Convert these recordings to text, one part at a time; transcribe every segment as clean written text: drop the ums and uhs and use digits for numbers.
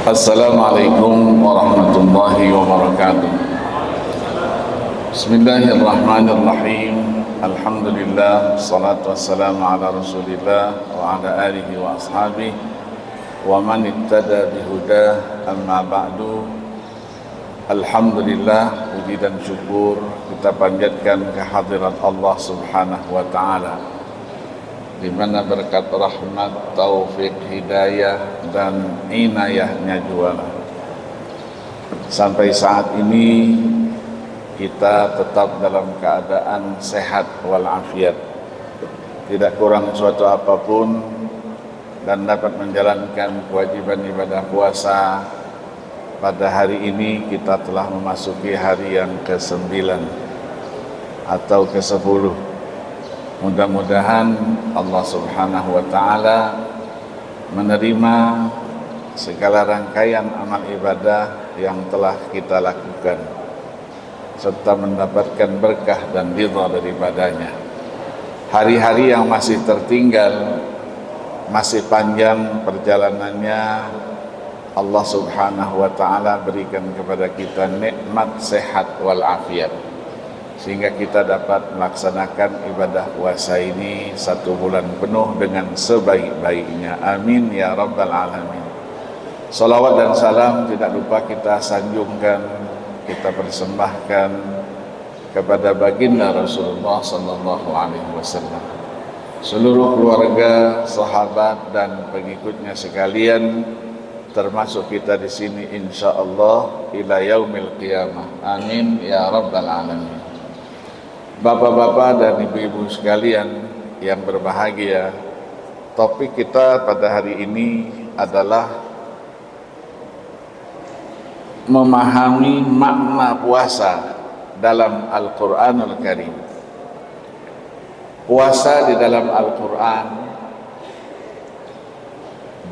Assalamualaikum warahmatullahi wabarakatuh. Bismillahirrahmanirrahim. Alhamdulillah, salatu wassalamu ala rasulillah wa ala alihi wa ashabihi wa man ittada bihudah, amma ba'du. Alhamdulillah, puji dan syukur kita panjatkan kehadirat Allah subhanahu wa ta'ala, di mana berkat rahmat, taufik, hidayah, dan inayahnya jualah sampai saat ini kita tetap dalam keadaan sehat walafiat, tidak kurang suatu apapun, dan dapat menjalankan kewajiban ibadah puasa. Pada hari ini kita telah memasuki hari yang ke-9 atau ke-10. Mudah-mudahan Allah subhanahu wa ta'ala menerima segala rangkaian amal ibadah yang telah kita lakukan, serta mendapatkan berkah dan ridha daripadanya. Hari-hari yang masih tertinggal, masih panjang perjalanannya, Allah subhanahu wa ta'ala berikan kepada kita nikmat sehat walafiat, sehingga kita dapat melaksanakan ibadah puasa ini 1 bulan penuh dengan sebaik-baiknya. Amin ya rabbal alamin. Salawat dan salam tidak lupa kita sanjungkan, kita persembahkan kepada baginda Rasulullah sallallahu alaihi wasallam, seluruh keluarga, sahabat, dan pengikutnya sekalian, termasuk kita di sini insyaallah ila yaumil qiyamah. Amin ya rabbal alamin. Bapak-bapak dan ibu-ibu sekalian yang berbahagia, topik kita pada hari ini adalah memahami makna puasa dalam Al-Quranul Karim. Puasa di dalam Al-Quran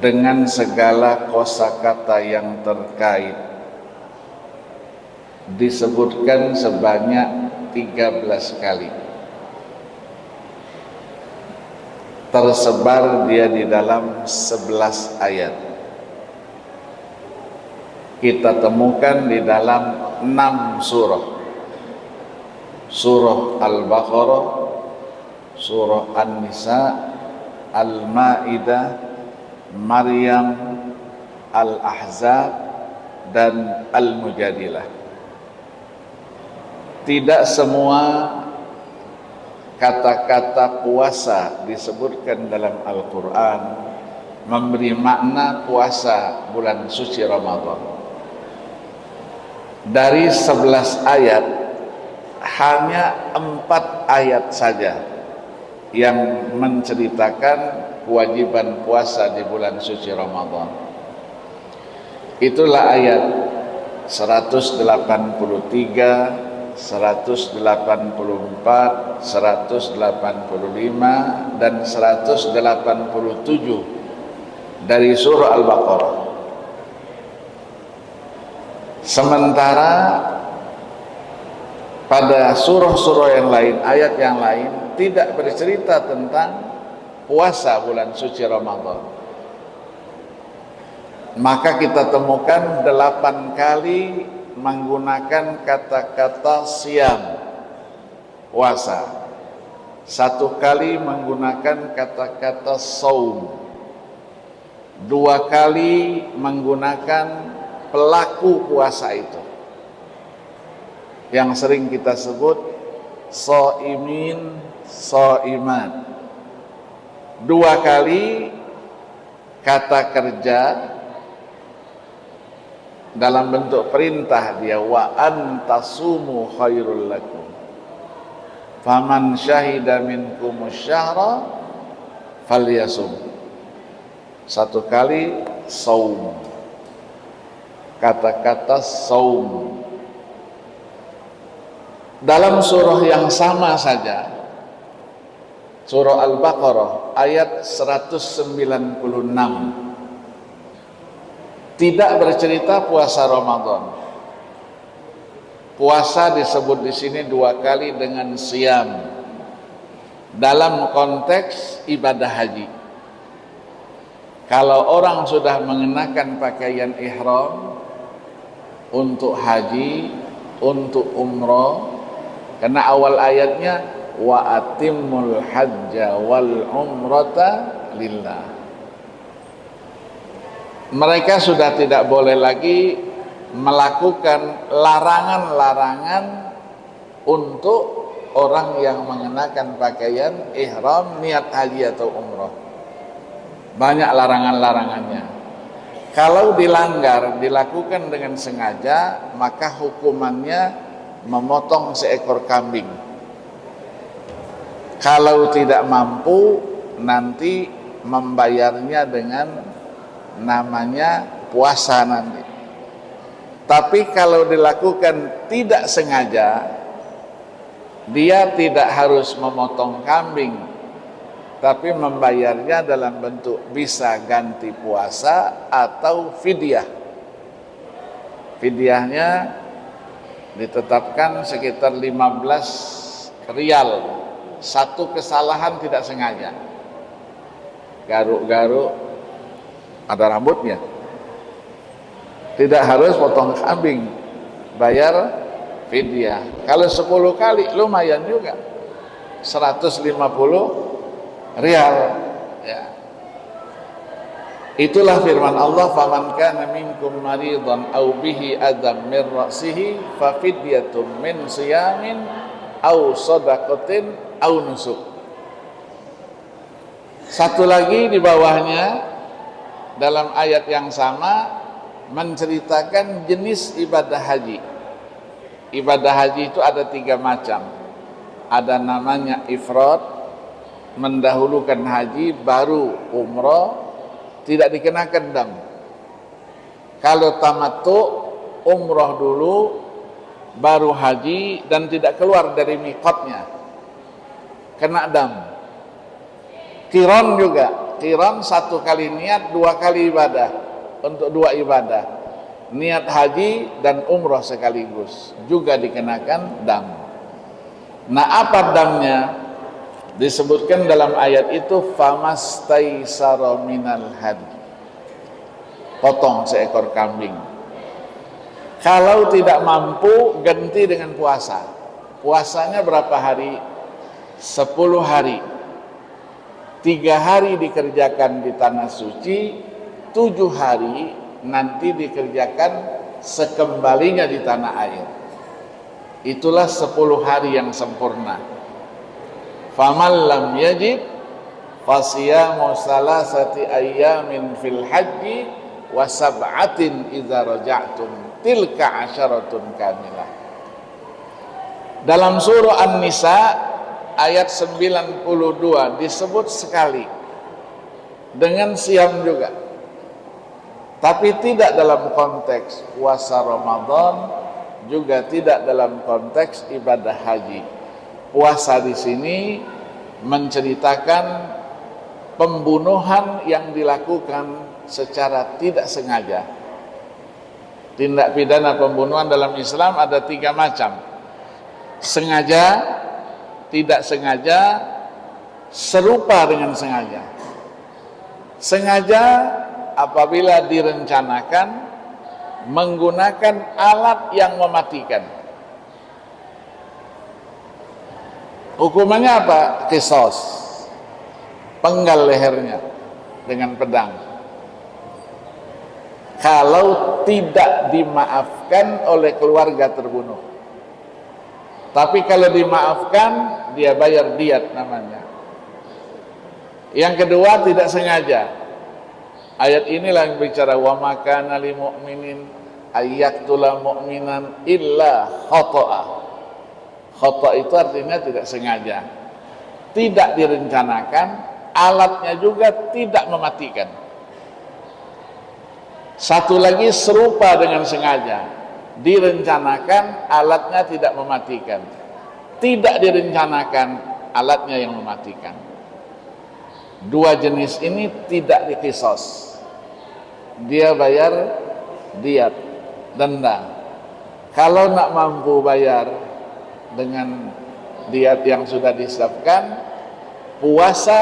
dengan segala kosakata yang terkait disebutkan sebanyak 13 kali. Tersebar dia di dalam 11 ayat. Kita temukan di dalam 6 surah. Surah Al-Baqarah, Surah An-Nisa, Al-Ma'idah, Maryam, Al-Ahzab, dan Al-Mujadilah. Tidak semua kata-kata puasa disebutkan dalam Al-Quran memberi makna puasa bulan suci Ramadan. Dari 11 ayat, hanya 4 ayat saja yang menceritakan kewajiban puasa di bulan suci Ramadan. Itulah ayat 183, 184, 185, dan 187 dari surah Al-Baqarah. Sementara pada surah-surah yang lain, ayat yang lain tidak bercerita tentang puasa bulan suci Ramadan. Maka kita temukan 8 kali menggunakan kata-kata siam, puasa. 1 kali menggunakan kata-kata saum. 2 kali menggunakan pelaku puasa itu, yang sering kita sebut shaimin, shaimat. 2 kali kata kerja dalam bentuk perintah dia, wa antasumu khairul lakum faman syahida minkumus syahra falyasum. 1 kali saum, kata-kata saum. Dalam surah yang sama saja, surah Al-Baqarah ayat 196, tidak bercerita puasa Ramadan. Puasa disebut di sini 2 kali dengan siam dalam konteks ibadah haji. Kalau orang sudah mengenakan pakaian ihram untuk haji, untuk umroh, karena awal ayatnya wa atimmul hajja wal umrata lillah. Mereka sudah tidak boleh lagi melakukan larangan-larangan untuk orang yang mengenakan pakaian ihram niat haji atau umroh. Banyak larangan-larangannya. Kalau dilanggar, dilakukan dengan sengaja, maka hukumannya memotong seekor kambing. Kalau tidak mampu, nanti membayarnya dengan namanya puasa nanti. Tapi kalau dilakukan tidak sengaja, dia tidak harus memotong kambing, tapi membayarnya dalam bentuk bisa ganti puasa atau fidyah. Fidyahnya ditetapkan sekitar 15 rial. Satu kesalahan tidak sengaja. Garuk-garuk ada rambutnya. Tidak harus potong kambing, bayar fidyah. Kalau 10 kali lumayan juga. 150 rial ya. Itulah firman Allah, faman kana minkum maridan aw bihi adam min ra'sihi fa fidyatun min siyamin aw shadaqatin aw nusuk. Satu lagi di bawahnya dalam ayat yang sama menceritakan jenis ibadah haji. Ibadah haji itu ada 3 macam. Ada namanya ifrad, mendahulukan haji baru umroh, tidak dikenakan dam. Kalau tamattu, umroh dulu baru haji dan tidak keluar dari miqatnya, kena dam. Qiran juga, qiran 1 kali niat 2 kali ibadah, untuk 2 ibadah, niat haji dan umroh sekaligus, juga dikenakan dam. Nah, apa damnya? Disebutkan dalam ayat itu famastaisara minal hadi, potong seekor kambing. Kalau tidak mampu, ganti dengan puasa. Puasanya berapa hari? 10 hari. 3 hari dikerjakan di tanah suci, 7 hari nanti dikerjakan sekembalinya di tanah air. Itulah 10 hari yang sempurna. Faman lam yajid fasiyamu salasati ayyamin fil haji wa sab'atin idza raja'tum tilka asyaratun kamilah. Dalam surah An-Nisa ayat 92 disebut sekali dengan siam juga, tapi tidak dalam konteks puasa Ramadan, juga tidak dalam konteks ibadah haji. Puasa di sini menceritakan pembunuhan yang dilakukan secara tidak sengaja. Tindak pidana pembunuhan dalam Islam ada 3 macam. Sengaja, tidak sengaja, serupa dengan sengaja. Sengaja apabila direncanakan menggunakan alat yang mematikan. Hukumannya apa? Qisas, penggal lehernya dengan pedang. Kalau tidak dimaafkan oleh keluarga terbunuh. Tapi kalau dimaafkan, dia bayar diat namanya. Yang kedua, tidak sengaja. Ayat inilah yang bicara wa ma kana lil mu'minin ayyaqtula mu'minan illa khata'a. Khata' itu artinya tidak sengaja, tidak direncanakan, alatnya juga tidak mematikan. Satu lagi serupa dengan sengaja, direncanakan, alatnya tidak mematikan. Tidak direncanakan, alatnya yang mematikan. 2 jenis ini tidak diqisas, dia bayar diat, denda. Kalau nak mampu bayar dengan diat yang sudah disiapkan, puasa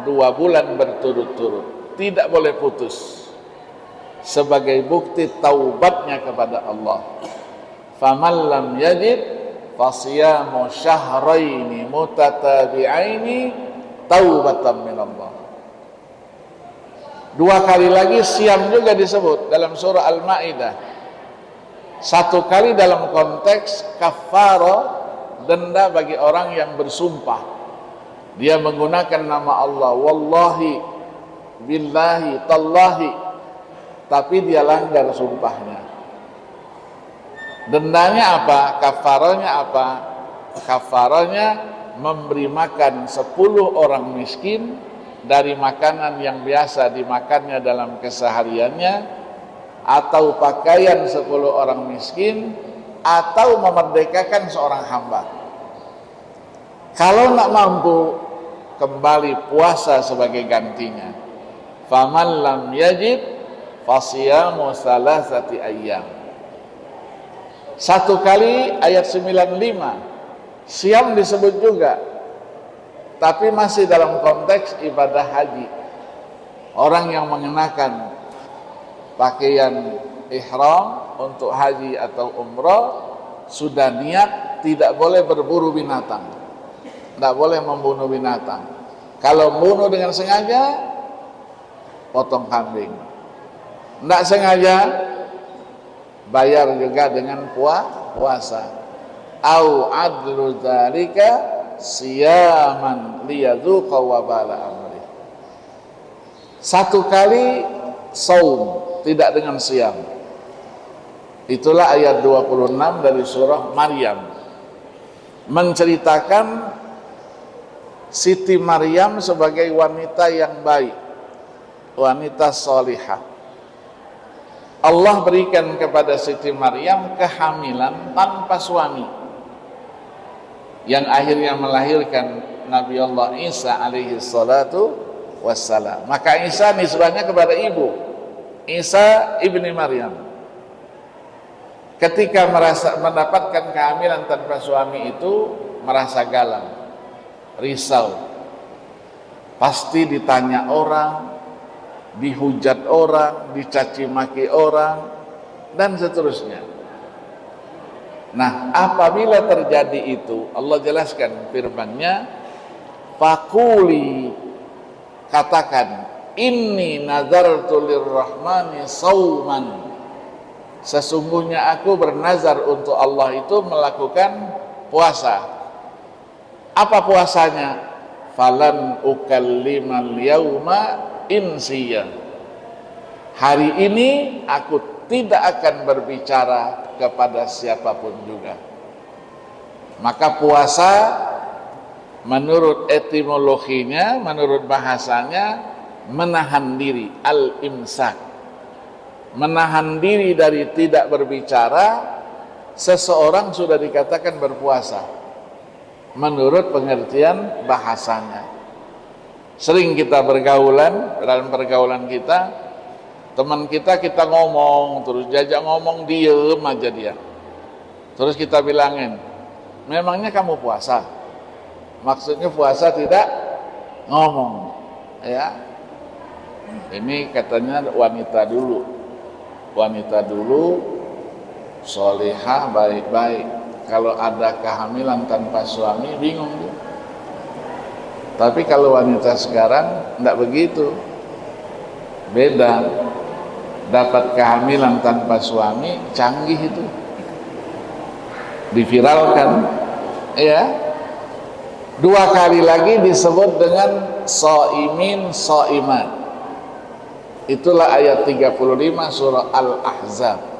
2 bulan berturut-turut. tidak boleh putus sebagai bukti taubatnya kepada Allah. Faman lam yajid fasiyamu syahraini mutatabi'aini taubatan minallah. Dua kali lagi siam juga disebut dalam surah Al-Maidah. Satu kali dalam konteks kafaro, denda bagi orang yang bersumpah. Dia menggunakan nama Allah, wallahi, billahi, tallahi, tapi dia langgar sumpahnya. Dendanya apa? Kafaronya apa? Kafaronya memberi makan 10 orang miskin dari makanan yang biasa dimakannya dalam kesehariannya, atau pakaian 10 orang miskin, atau memerdekakan seorang hamba. Kalau nak mampu, kembali puasa sebagai gantinya. Faman lam yajid fasiyamu salasati ayyam. Satu kali ayat 95 siam disebut juga, tapi masih dalam konteks ibadah haji. Orang yang mengenakan pakaian ihram untuk haji atau umrah sudah niat tidak boleh berburu binatang, tidak boleh membunuh binatang. Kalau membunuh dengan sengaja, potong kambing. Tidak sengaja, bayar juga dengan puasa. Au adlu dzalika siyaman liyadzuqa wabala amri. Satu kali saum, tidak dengan siam. Itulah ayat 26 dari surah Maryam, menceritakan Siti Maryam sebagai wanita yang baik, wanita solihah. Allah berikan kepada Siti Maryam kehamilan tanpa suami, yang akhirnya melahirkan Nabi Allah Isa alaihi salatu wassalam. Maka Isa nisbahnya kepada ibu, Isa ibni Maryam. Ketika mendapatkan kehamilan tanpa suami itu merasa galau, risau, pasti ditanya orang, dihujat orang, dicaci maki orang, dan seterusnya. Nah, apabila terjadi itu, Allah jelaskan firman-Nya, faquli, katakan, inni nazartu lirrahmani sauman, sesungguhnya aku bernazar untuk Allah itu melakukan puasa. Apa puasanya? Falan ukallimal yauma insiya, hari ini aku tidak akan berbicara kepada siapapun juga. Maka puasa menurut etimologinya, menurut bahasanya, menahan diri, al-imsak, menahan diri dari tidak berbicara. Seseorang sudah dikatakan berpuasa menurut pengertian bahasanya. Sering kita bergaulan, dalam pergaulan kita, teman kita ngomong terus, jajak ngomong diem aja dia, terus kita bilangin, memangnya kamu puasa? Maksudnya puasa tidak ngomong, ya. Ini katanya wanita dulu solihah, baik-baik. Kalau ada kehamilan tanpa suami bingung dia. Tapi kalau wanita sekarang tidak begitu, beda. Dapat kehamilan tanpa suami, canggih itu, diviralkan, ya. 2 kali lagi disebut dengan shaimin, shaimat. Itulah ayat 35 surah Al-Ahzab.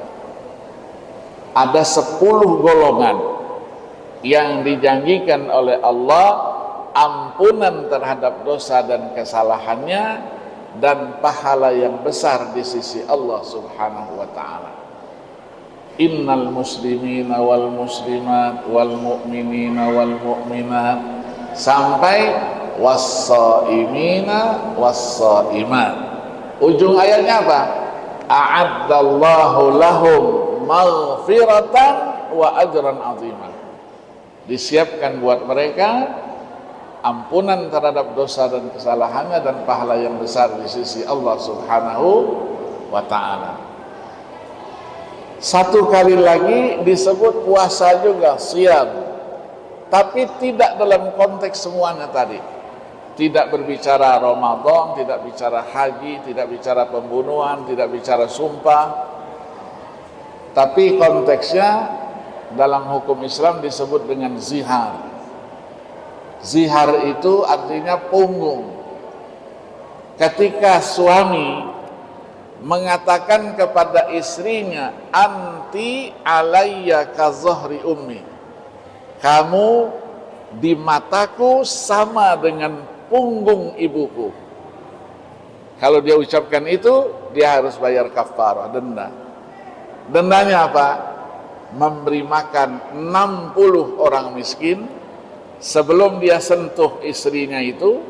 Ada 10 golongan yang dijanjikan oleh Allah ampunan terhadap dosa dan kesalahannya dan pahala yang besar di sisi Allah Subhanahu wa taala. Innal muslimina wal muslimat wal mu'minina wal mu'minat sampai was-shaimina was-shaimat. Ujung ayatnya apa? A'addallahu lahum maghfiratan wa ajran 'azima. Disiapkan buat mereka ampunan terhadap dosa dan kesalahannya dan pahala yang besar di sisi Allah Subhanahu wa ta'ala. Satu kali lagi disebut puasa juga, siyam, tapi tidak dalam konteks semuanya tadi. Tidak berbicara Ramadan, tidak bicara haji, tidak bicara pembunuhan, tidak bicara sumpah. Tapi konteksnya dalam hukum Islam disebut dengan zihar. Zihar itu artinya punggung. Ketika suami mengatakan kepada istrinya, anti alayya ka zahri ummi, kamu di mataku sama dengan punggung ibuku. Kalau dia ucapkan itu, dia harus bayar kafarah, denda. Dendanya apa? Memberi makan 60 orang miskin sebelum dia sentuh istrinya itu,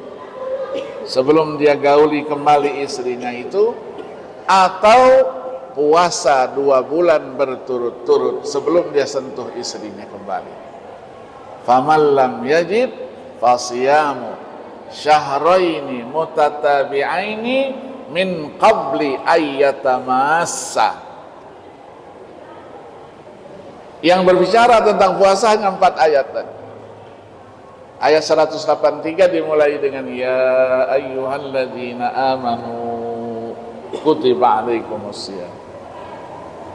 sebelum dia gauli kembali istrinya itu, atau puasa 2 bulan berturut-turut sebelum dia sentuh istrinya kembali. Faman lam yajid fasiyamu syahraini mutatabi'aini min qabli ayyatamassa. Yang berbicara tentang puasa hanya 4 ayat tadi. Ayat 183 dimulai dengan ya ayyuhalladzina amanu kutiba alaikumusiyam.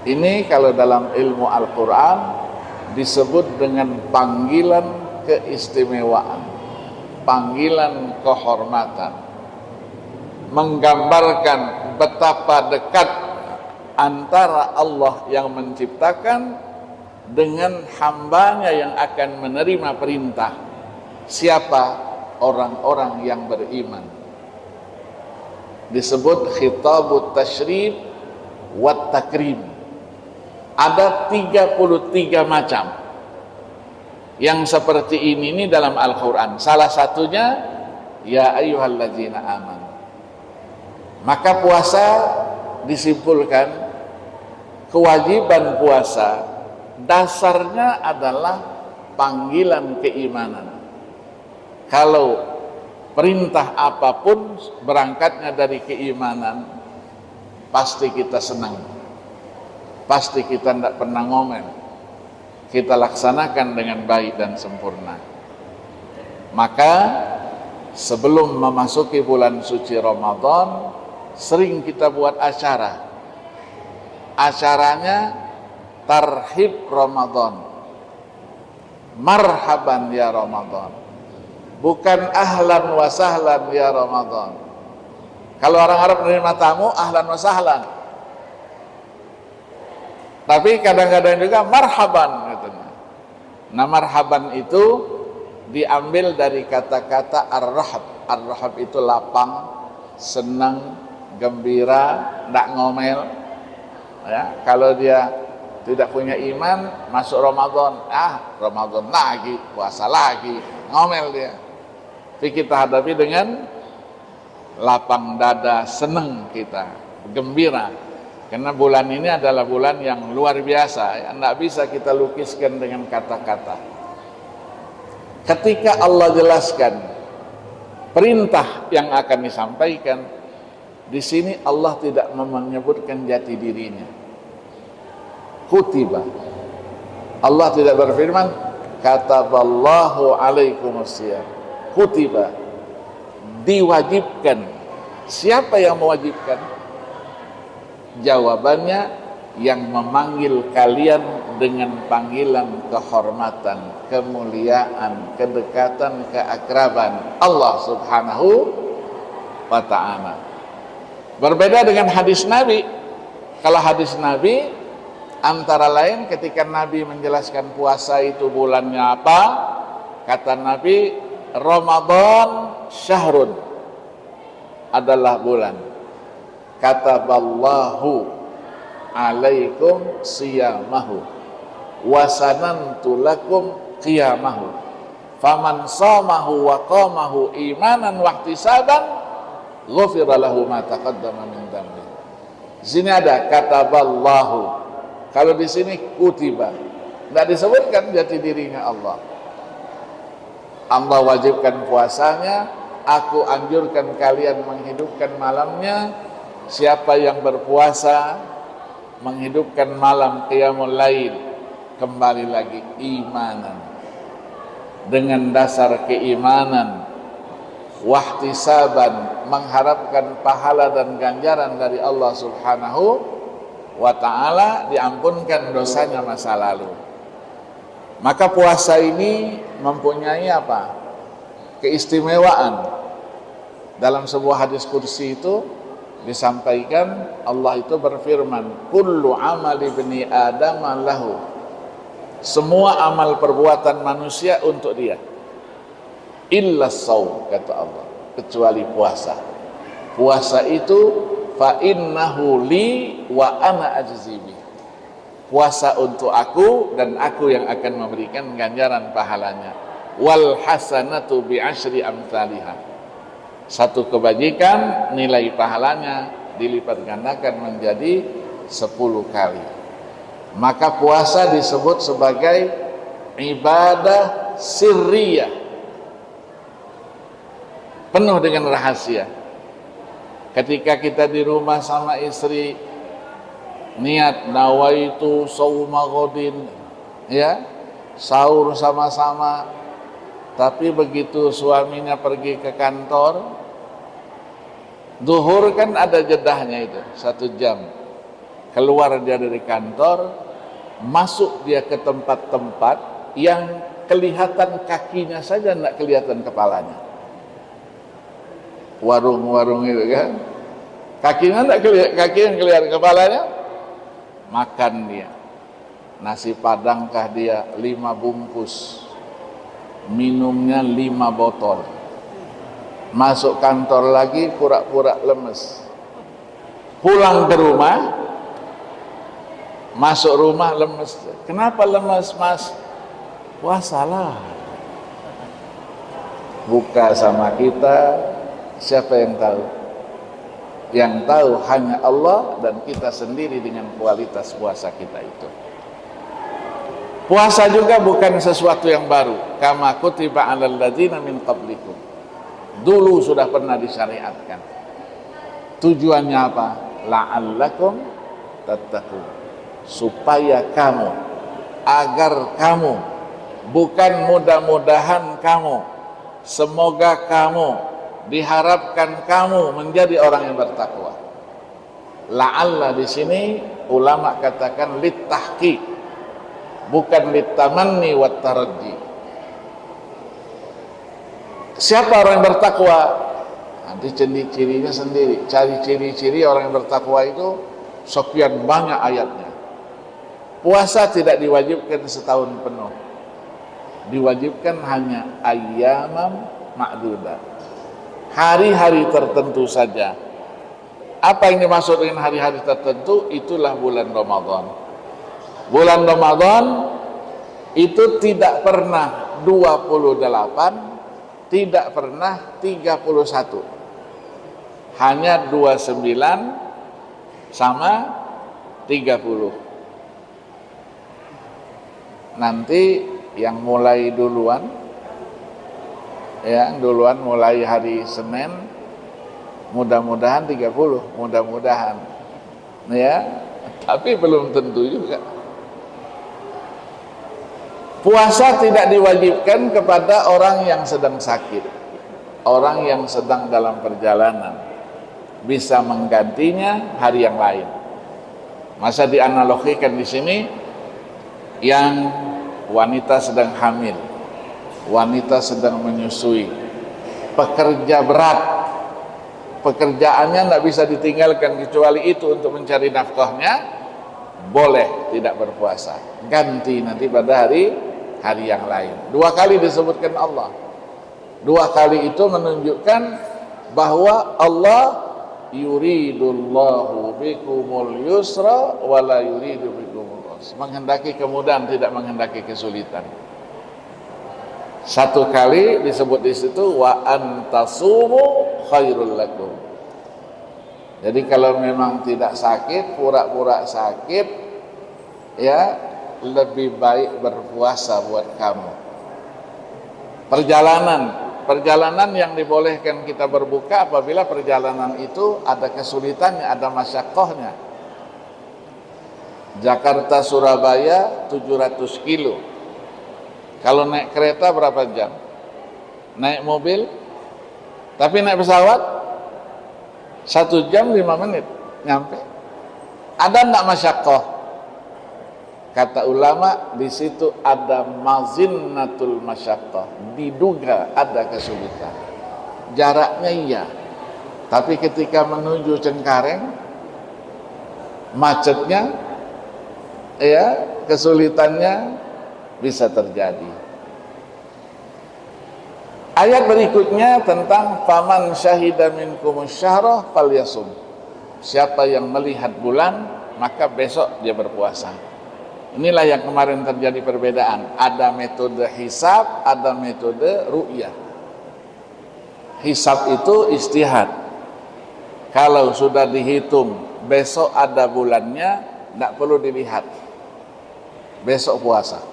Ini kalau dalam ilmu Al-Quran disebut dengan panggilan keistimewaan, panggilan kehormatan, menggambarkan betapa dekat antara Allah yang menciptakan dengan hambanya yang akan menerima perintah. Siapa? Orang-orang yang beriman. Disebut khitabut tasyrif wat takrim. Ada 33 macam yang seperti ini dalam Al-Quran. Salah satunya ya ayyuhalladzina amanu. Maka puasa disimpulkan, kewajiban puasa dasarnya adalah panggilan keimanan. Kalau perintah apapun berangkatnya dari keimanan, pasti kita senang, pasti kita tidak pernah ngomel, kita laksanakan dengan baik dan sempurna. Maka sebelum memasuki bulan suci Ramadan, sering kita buat acara. Acaranya tarhib Ramadan, marhaban ya Ramadan, bukan ahlan wa sahlan ya Ramadan. Kalau orang Arab menerima tamu, ahlan wa sahlan. Tapi kadang-kadang juga marhaban katanya. Nah, marhaban itu diambil dari kata-kata ar-rahab. Ar-rahab itu lapang, senang, gembira, tidak ngomel. Ya, kalau dia tidak punya iman, masuk Ramadan, Ramadan lagi, puasa lagi, ngomel dia. Tapi kita hadapi dengan lapang dada, senang kita, gembira. Karena bulan ini adalah bulan yang luar biasa, tidak bisa kita lukiskan dengan kata-kata. Ketika Allah jelaskan perintah yang akan disampaikan, di sini Allah tidak menyebutkan jati dirinya. Kutiba. Allah tidak berfirman kataballahu alaikumusiyam. Kutiba, diwajibkan. Siapa yang mewajibkan? Jawabannya yang memanggil kalian dengan panggilan kehormatan, kemuliaan, kedekatan, keakraban, Allah Subhanahu wa ta'ala. Berbeda dengan hadis Nabi. Kalau hadis Nabi antara lain ketika Nabi menjelaskan puasa itu bulannya apa, kata Nabi, Ramadan syahrun, adalah bulan. Kataballahu alaikum siyamahu wa sanantu lakum qiyamahu faman shamahu wa qamahu imanan wa ihtisaban ghufira lahu ma taqaddama min dhanbi. Sini ada kataballahu. Kalau di sini kutiba, tidak disebutkan jati dirinya Allah. Allah wajibkan puasanya, aku anjurkan kalian menghidupkan malamnya. Siapa yang berpuasa menghidupkan malam qiyamul lail, kembali lagi imanan, dengan dasar keimanan, wahtisaban, mengharapkan pahala dan ganjaran dari Allah Subhanahu wa ta'ala, diampunkan dosanya masa lalu. Maka puasa ini mempunyai apa? Keistimewaan. Dalam sebuah hadis kursi itu disampaikan, Allah itu berfirman, kullu amali bani adam lahu, semua amal perbuatan manusia untuk dia, illa shaum, kata Allah, kecuali puasa. Puasa itu fa innahu li wa ana ajzi bih, puasa untuk aku dan aku yang akan memberikan ganjaran pahalanya. Wal hasanatu bi asyri amsalihah, satu kebajikan nilai pahalanya dilipat gandakan menjadi 10 kali. Maka puasa disebut sebagai ibadah sirriyah, penuh dengan rahasia. Ketika kita di rumah sama istri, niat nawaitu shauma ghadin, ya, sahur sama-sama, tapi begitu suaminya pergi ke kantor, zuhur kan ada jedahnya itu 1 jam, keluar dia dari kantor, masuk dia ke tempat-tempat yang kelihatan kakinya saja, tidak kelihatan kepalanya. Warung-warung itu kan, kakinya tidak kelihatan, kaki yang kelihatan kepalanya. Makan dia nasi padangkah dia 5 bungkus, minumnya 5 botol, masuk kantor lagi pura-pura lemes, pulang ke rumah, masuk rumah lemes. Kenapa lemes, Mas? Puasalah. Buka sama kita, siapa yang tahu? Yang tahu hanya Allah dan kita sendiri dengan kualitas puasa kita itu. Puasa juga bukan sesuatu yang baru. Kama kutiba 'alal ladzina min qablikum, dulu sudah pernah disyariatkan. Tujuannya apa? La'allakum tattaqun, supaya kamu, agar kamu, bukan mudah-mudahan kamu, semoga kamu, diharapkan kamu menjadi orang yang bertakwa. La'alla di sini ulama katakan litahqiq, bukan litamanni wat taraji. Siapa orang yang bertakwa? Nanti ciri-cirinya sendiri. Cari ciri-ciri orang yang bertakwa itu sekian banyak ayatnya. Puasa tidak diwajibkan setahun penuh, diwajibkan hanya ayyamam ma'dudat, hari-hari tertentu saja. Apa yang dimaksud dengan hari-hari tertentu? Itulah bulan Ramadan. Bulan Ramadan itu tidak pernah 28, tidak pernah 31, hanya 29 sama 30. Nanti yang mulai duluan, ya, duluan mulai hari Senin, mudah-mudahan 30, mudah-mudahan, ya, tapi belum tentu juga. Puasa tidak diwajibkan kepada orang yang sedang sakit, orang yang sedang dalam perjalanan, bisa menggantinya hari yang lain. Masa dianalogikan di sini yang wanita sedang hamil, wanita sedang menyusui, pekerja berat, pekerjaannya tidak bisa ditinggalkan kecuali itu untuk mencari nafkahnya, boleh tidak berpuasa, ganti nanti pada hari yang lain. 2 kali disebutkan Allah. 2 kali itu menunjukkan bahwa Allah yuridullahu bikumul yusra wa la yuridu bikumul usra, menghendaki kemudahan, tidak menghendaki kesulitan. 1 kali disebut di situ wa antasumu khairul lakum. Jadi kalau memang tidak sakit, pura-pura sakit, ya, lebih baik berpuasa buat kamu. Perjalanan yang dibolehkan kita berbuka apabila perjalanan itu ada kesulitannya, ada masyaqqahnya. Jakarta Surabaya 700 kilo. Kalau naik kereta berapa jam? Naik mobil, tapi naik pesawat 1 jam 5 menit nyampe. Ada enggak masyaqqah? Kata ulama, di situ ada mazinnatul masyaqqah, diduga ada kesulitan. Jaraknya iya, tapi ketika menuju Cengkareng, macetnya, ya, kesulitannya bisa terjadi. Ayat berikutnya tentang faman syahida minkumus syahra falyasum. Siapa yang melihat bulan, maka besok dia berpuasa. Inilah yang kemarin terjadi perbedaan. Ada metode hisab, ada metode ru'yah. Hisab itu istihad. Kalau sudah dihitung besok ada bulannya, tidak perlu dilihat, besok puasa.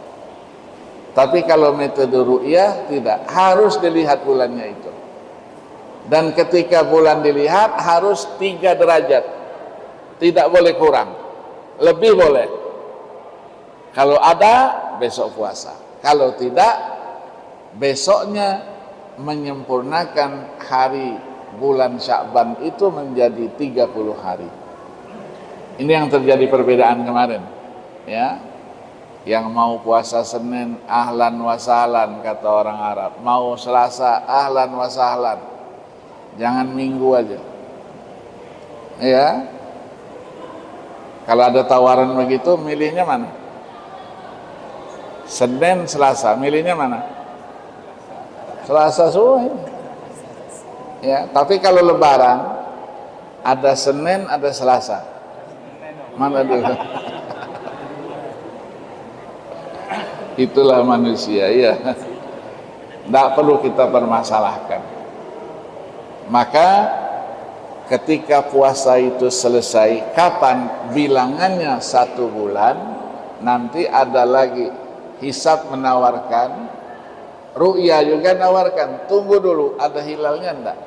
Tapi kalau metode ru'yah tidak, harus dilihat bulannya itu. Dan ketika bulan dilihat harus 3 derajat, tidak boleh kurang, lebih boleh. Kalau ada, besok puasa. Kalau tidak, besoknya menyempurnakan hari bulan Sya'ban itu menjadi 30 hari. Ini yang terjadi perbedaan kemarin, ya. Yang mau puasa Senin, ahlan wa sahlan kata orang Arab. Mau Selasa, ahlan wa sahlan. Jangan Minggu aja. Ya. Kalau ada tawaran begitu, milihnya mana? Senin, Selasa, milihnya mana? Selasa semua ini. Ya, tapi kalau Lebaran ada Senin, ada Selasa. Mana dulu? Itulah manusia, ya. Tidak perlu kita permasalahkan. Maka ketika puasa itu selesai, kapan? Bilangannya 1 bulan, nanti ada lagi hisab menawarkan, ru'ya juga nawarkan, tunggu dulu ada hilalnya enggak.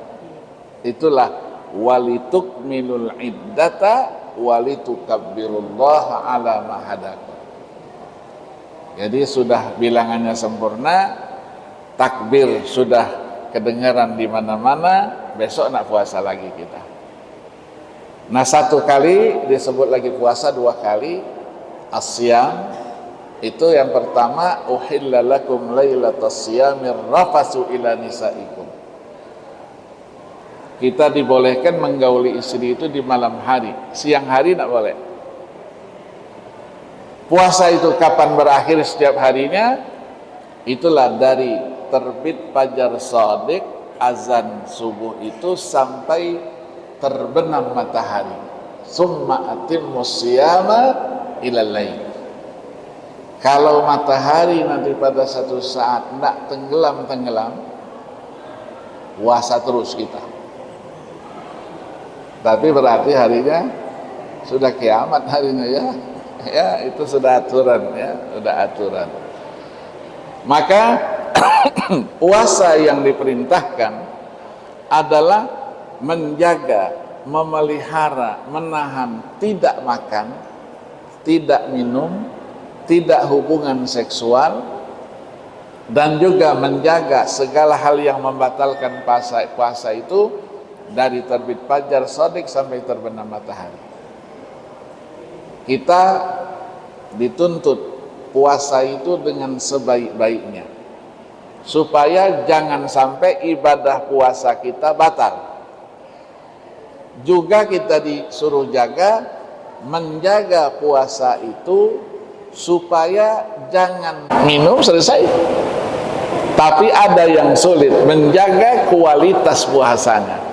Itulah walitukmilul iddata walitukabbirullaha ala ma hadakum. Jadi sudah bilangannya sempurna, takbir sudah kedengaran di mana-mana, besok nak puasa lagi kita. Nah, 1 kali disebut lagi puasa, 2 kali asyam. Itu yang pertama, uhilla lakum lailatas siyamir rafasu ila nisaikum. Kita dibolehkan menggauli istri itu di malam hari, siang hari tidak boleh. Puasa itu kapan berakhir setiap harinya? Itulah dari terbit fajar shadiq, azan subuh itu sampai terbenam matahari. Summa atimmus siyama ilal lail. Kalau matahari nanti pada satu saat tidak tenggelam, puasa terus kita. Tapi berarti harinya sudah kiamat harinya, ya. Ya, itu sudah aturan, ya, sudah aturan. Maka puasa yang diperintahkan adalah menjaga, memelihara, menahan tidak makan, tidak minum, tidak hubungan seksual, dan juga menjaga segala hal yang membatalkan puasa itu dari terbit fajar shadiq sampai terbenam matahari. Kita dituntut puasa itu dengan sebaik-baiknya, supaya jangan sampai ibadah puasa kita batal. Juga kita disuruh menjaga puasa itu supaya jangan minum selesai, tapi ada yang sulit menjaga kualitas puasanya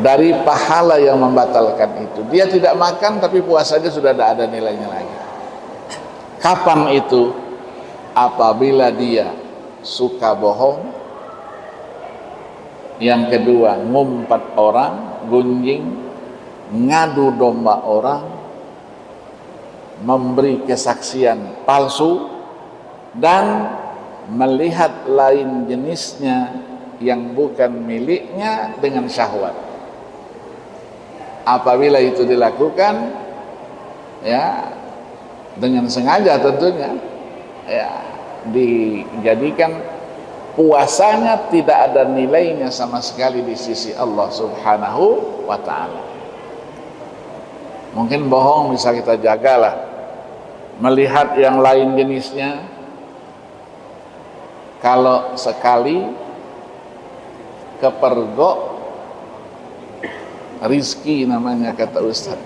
dari pahala yang membatalkan itu. Dia tidak makan tapi puasanya sudah tidak ada nilainya lagi. Kapan itu? Apabila dia suka bohong, yang kedua ngumpat orang, gunjing, ngadu domba orang, memberi kesaksian palsu, dan melihat lain jenisnya yang bukan miliknya dengan syahwat. Apabila itu dilakukan ya dengan sengaja tentunya, ya dijadikan puasanya tidak ada nilainya sama sekali di sisi Allah Subhanahu wa ta'ala. Mungkin bohong bisa kita jagalah, melihat yang lain jenisnya, kalau sekali kepergok rizki namanya kata Ustaz,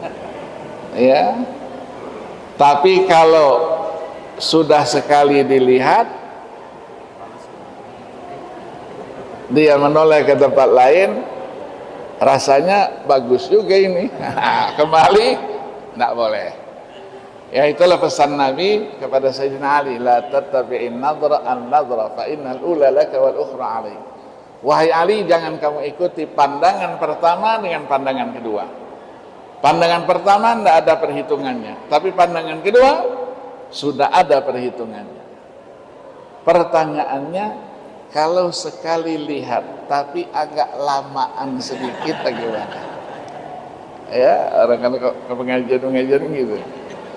ya. Tapi kalau sudah sekali dilihat, dia menoleh ke tempat lain, rasanya bagus juga ini, kembali tidak boleh. Ya, itulah pesan Nabi kepada Sayyidina Ali, la tattabi'in nadra an nadra fa innal ula laka wal ukhra alaik. Wahai Ali, jangan kamu ikuti pandangan pertama dengan pandangan kedua. Pandangan pertama tidak ada perhitungannya, tapi pandangan kedua sudah ada perhitungannya. Pertanyaannya, kalau sekali lihat tapi agak lamaan sedikit bagaimana? Ya, orang kan ke pengajian gitu.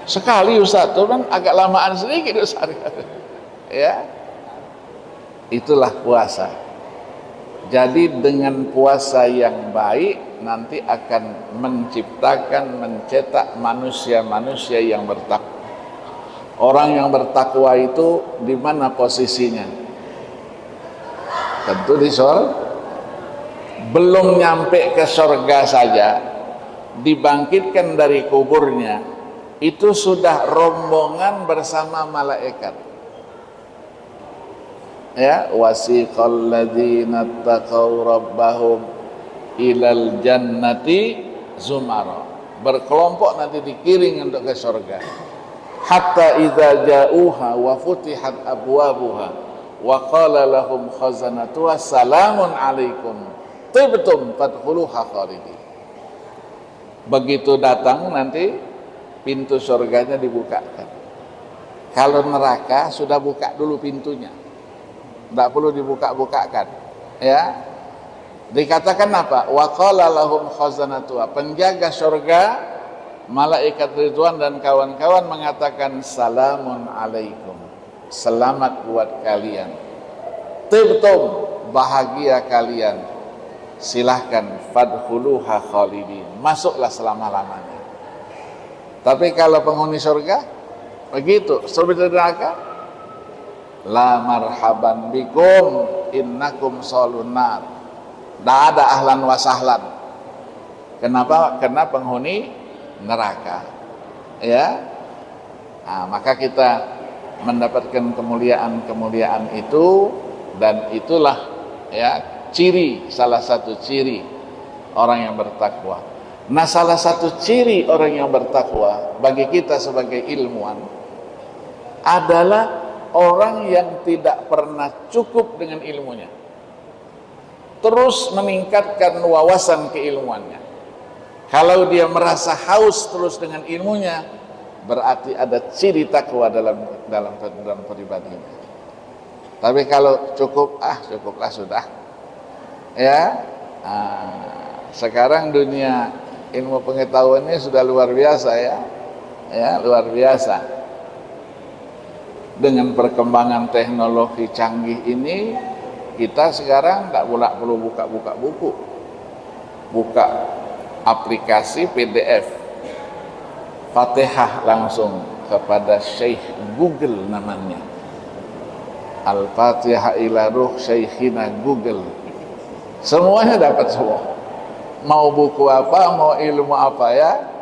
Sekali Ustaz, itu kan agak lamaan sedikit Ustaz. Ya, itulah puasa. Jadi dengan puasa yang baik nanti akan menciptakan, mencetak manusia-manusia yang bertakwa. Orang yang bertakwa itu di mana posisinya? Tentu di surga. Belum nyampe ke surga saja, dibangkitkan dari kuburnya, itu sudah rombongan bersama malaikat. Ya, wasiqal ladzina taqaw rabbahum ilal jannati zumara. Berkelompok nanti dikiring untuk ke surga. Hatta idza ja'uha wa futihat abwabuha wa qala lahum khazanatuha salamun alaikum tibtum fadkhuluha khalidin. Begitu datang nanti pintu surganya dibukakan. Kalau neraka sudah buka dulu pintunya, tidak perlu dibuka-bukakan. Ya, dikatakan apa? Wa qala lahum khazanatuha, penjaga surga, malaikat Ridwan dan kawan-kawan mengatakan salamun alaikum, selamat buat kalian, tibtum, bahagia kalian, silahkan fadkhuluha khalidin, masuklah selama-lamanya. Tapi kalau penghuni surga begitu, surga neraka, la marhaban bikum innakum salun nar, tidak ada ahlan wa sahlan. Kenapa? Karena penghuni neraka. Ya, nah, maka kita mendapatkan kemuliaan-kemuliaan itu, dan itulah ya ciri, salah satu ciri orang yang bertakwa. Nah, salah satu ciri orang yang bertakwa bagi kita sebagai ilmuwan adalah orang yang tidak pernah cukup dengan ilmunya, terus meningkatkan wawasan keilmuannya. Kalau dia merasa haus terus dengan ilmunya, berarti ada ciri takwa dalam pribadinya. Tapi kalau cukuplah sudah. Ya, sekarang dunia ilmu pengetahuan ini sudah luar biasa ya, luar biasa. Dengan perkembangan teknologi canggih ini, kita sekarang nggak perlu buka buku, buka aplikasi PDF, Fatihah langsung kepada Syekh Google namanya, Al-Fatihah ila ruh Syekhina Google, semuanya dapat semua. Mau buku apa, mau ilmu apa ya,